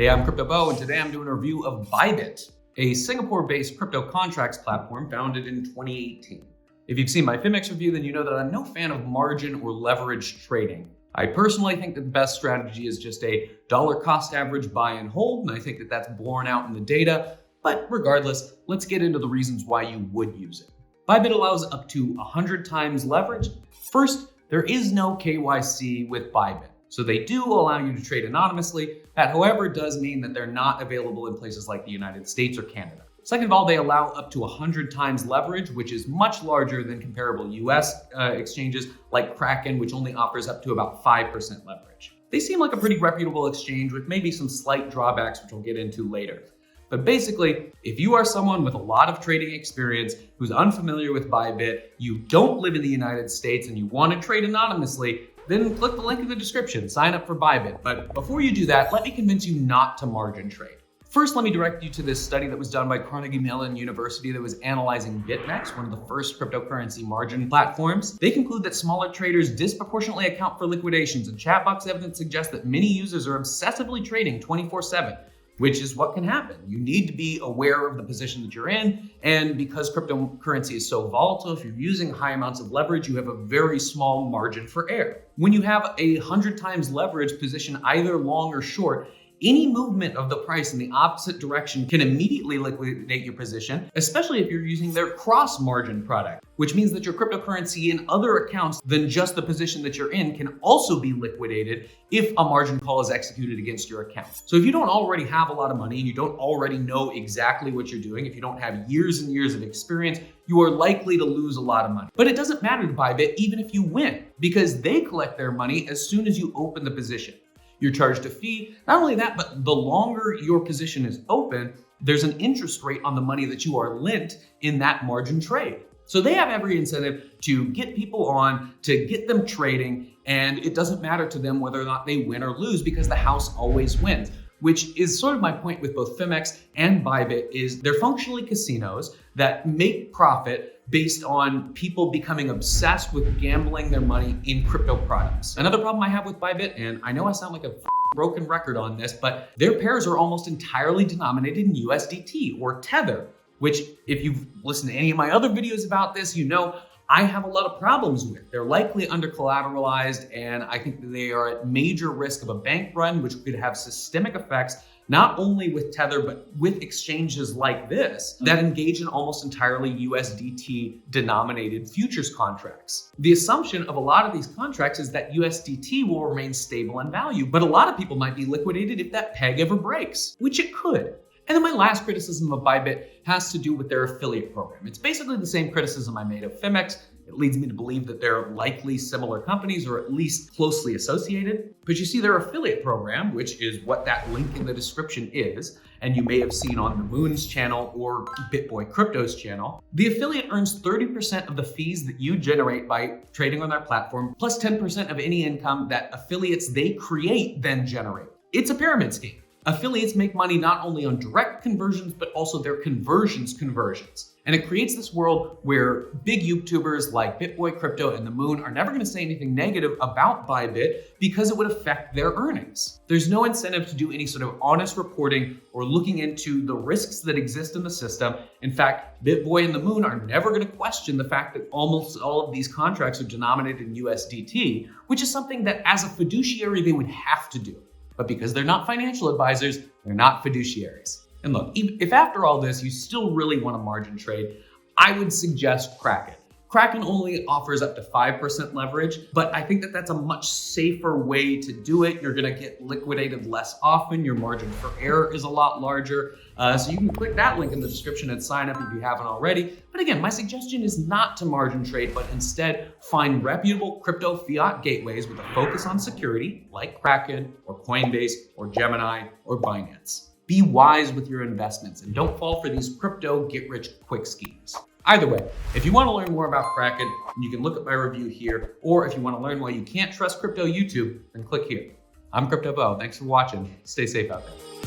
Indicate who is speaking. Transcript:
Speaker 1: Hey, I'm Crypto Bo, and today I'm doing a review of ByBit, a Singapore-based crypto contracts platform founded in 2018. If you've seen my FIMEX review, then you know that I'm no fan of margin or leverage trading. I personally think that the best strategy is just a dollar cost average buy and hold, and I think that that's borne out in the data. But regardless, let's get into the reasons why you would use it. ByBit allows up to 100 times leverage. First, there is no KYC with ByBit. So they do allow you to trade anonymously. That, however, does mean that they're not available in places like the United States or Canada. Second of all, they allow up to 100 times leverage, which is much larger than comparable US exchanges like Kraken, which only offers up to about 5% leverage. They seem like a pretty reputable exchange with maybe some slight drawbacks, which we'll get into later. But basically, if you are someone with a lot of trading experience who's unfamiliar with ByBit, you don't live in the United States, and you want to trade anonymously, then click the link in the description, sign up for ByBit. But before you do that, let me convince you not to margin trade. First, let me direct you to this study that was done by Carnegie Mellon University that was analyzing BitMEX, one of the first cryptocurrency margin platforms. They conclude that smaller traders disproportionately account for liquidations, and chatbox evidence suggests that many users are obsessively trading 24/7. Which is what can happen. You need to be aware of the position that you're in. And because cryptocurrency is so volatile, if you're using high amounts of leverage, you have a very small margin for error. When you have 100 times leverage position, either long or short, any movement of the price in the opposite direction can immediately liquidate your position, especially if you're using their cross-margin product, which means that your cryptocurrency in other accounts than just the position that you're in can also be liquidated if a margin call is executed against your account. So if you don't already have a lot of money and you don't already know exactly what you're doing, if you don't have years and years of experience, you are likely to lose a lot of money. But it doesn't matter to ByBit even if you win, because they collect their money as soon as you open the position. You're charged a fee. Not only that, but the longer your position is open, there's an interest rate on the money that you are lent in that margin trade. So they have every incentive to get people on, to get them trading, and it doesn't matter to them whether or not they win or lose because the house always wins. Which is sort of my point with both FIMEX and ByBit, is they're functionally casinos that make profit based on people becoming obsessed with gambling their money in crypto products. Another problem I have with ByBit, and I know I sound like a broken record on this, but their pairs are almost entirely denominated in USDT or Tether, which if you've listened to any of my other videos about this, you know I have a lot of problems with. They're likely under collateralized, and I think that they are at major risk of a bank run, which could have systemic effects, not only with Tether, but with exchanges like this that engage in almost entirely USDT denominated futures contracts. The assumption of a lot of these contracts is that USDT will remain stable in value, but a lot of people might be liquidated if that peg ever breaks, which it could. And then my last criticism of ByBit has to do with their affiliate program. It's basically the same criticism I made of FIMEX. It leads me to believe that they're likely similar companies or at least closely associated. But you see their affiliate program, which is what that link in the description is, and you may have seen on the Moon's channel or BitBoy Crypto's channel. The affiliate earns 30% of the fees that you generate by trading on their platform, plus 10% of any income that affiliates they create then generate. It's a pyramid scheme. Affiliates make money not only on direct conversions, but also their conversions. And it creates this world where big YouTubers like BitBoy Crypto and the Moon are never going to say anything negative about ByBit because it would affect their earnings. There's no incentive to do any sort of honest reporting or looking into the risks that exist in the system. In fact, BitBoy and the Moon are never going to question the fact that almost all of these contracts are denominated in USDT, which is something that as a fiduciary they would have to do. But because they're not financial advisors, they're not fiduciaries. And look, if after all this, you still really want to margin trade, I would suggest Kraken. Kraken only offers up to 5% leverage, but I think that that's a much safer way to do it. You're going to get liquidated less often. Your margin for error is a lot larger. So you can click that link in the description and sign up if you haven't already. But again, my suggestion is not to margin trade, but instead find reputable crypto fiat gateways with a focus on security like Kraken or Coinbase or Gemini or Binance. Be wise with your investments and don't fall for these crypto get-rich-quick schemes. Either way, if you want to learn more about Kraken, you can look at my review here, or if you want to learn why you can't trust crypto YouTube, then click here. I'm Crypto Bo. Thanks for watching. Stay safe out there.